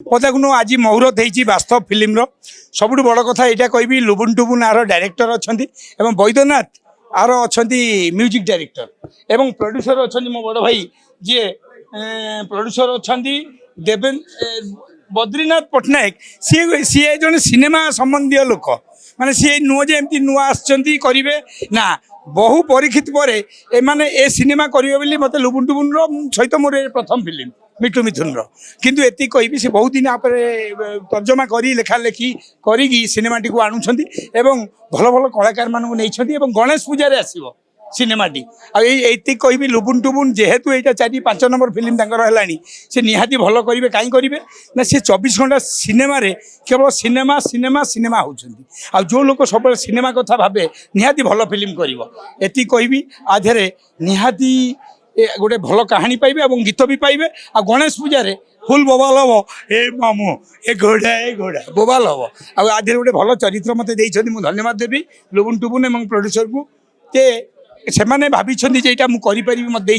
पदाकुन आज मुहूर्त होती वास्तव फिल्म सब बड़ कथा यहाँ कहि लुबुन टुबुन आर डायरेक्टर अच्छा बैद्यनाथ आर अच्छा म्यूजिक डायरेक्टर एवं प्रोड्यूसर अच्छा मो बड़ भाई जी प्रोड्यूसर अच्छा देवेन बद्रीनाथ पट्टनायक सी जन सिनेमा संबंधी लोक माने सी नुह जे नुआ आसवे ना बहु परीक्षित पर ए सिनेमा करेंगे मत लुबुन टुबुन सहित मोर प्रथम फिल्म मिठू मिथुन किंतु एति कहि से बहुत दिन आप तर्जमा करी लेखा लेखी करी सिनेमा टी आणुंट एवं भल भल कलाकार मानू नहीं गणेश पूजा आसो सिनेमाटी आई कहि लुबुन टुबुन जेहेतु यहाँ 4-5 नंबर फिल्म है से निहाती भल करेंगे कहीं करेंगे ना सी 24 घंटा सिनेमा केवल सिनेमा सिनेमा सिनेमा होती जो लोग सब सिनेमा कथा भावे निहाती भल फिल्म कर कहि आधे निहाती गोटे भल कहानी पाइबे और गीत भी पाइबे आ गणेश पूजा फुल बोबाल हम ए मामू ए घोड़ा बोबाल हम आधे गोटे भल चरित्र मत धन्यवाद देवी लुबुन टुबुन एवं प्रोड्यूसर को से मैंने भाई यहाँ मुझे मत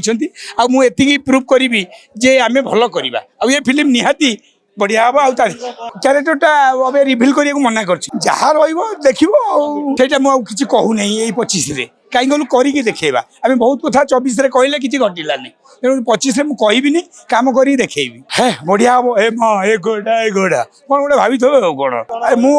मुझे प्रूव करी जे आम भल करवा ये फिल्म निहाती बढ़िया हम आ क्यारेक्टरटा अबे रिभिल करने को मना कर जहाँ देखा मुझे कहूना यही 25 कहीं गलु करी देखेबा आम बहुत कथा 24 कहले कि घटिलानी तेणु 25 मुझे कम कर देखेबी है बढ़िया हम ए माँ ए घोड़ा कौन गोटे भाई थे कौन मु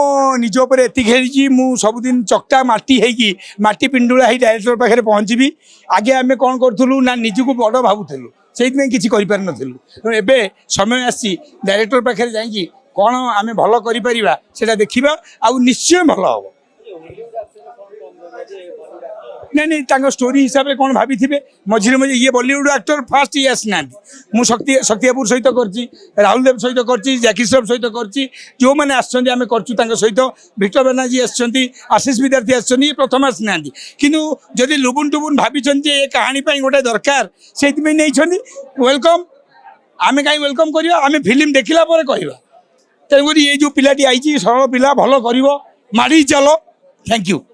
निज उपर एति खेली सबुदिन चकटा माटी माटी पिंडुला ही डायरेक्टर पाखे पहुँची आगे आम कौन करूँ ना निजक बड़ भावुलु से किसी करें तेणु एवं समय आसी डायरेक्टर पाखे जाकि कौन आम भल कर देखा आ निश्चय भल हम नहीं स्टोरी हिसाब से कौन भाभी थे मझे मझे ये बॉलीवुड एक्टर फास्ट ये आसना मुझे शक्तिपुर सहित कर राहुल देव सहित कर जैकी श्रॉफ सहित कर जो मैंने आम कर सहित विक्टर बनर्जी आशीष विद्यार्थी आसछन प्रथम आसना किंतु जदि लुबुन टुबुन भाभी ये कहानी गोटे दरकार से वेलकम आम कहीं वेलकम करवा आम फिल्म देखला कहवा तेणुक ये जो पिलाटी आई सरल पिला भल कर माड़ी चलो थैंक यू।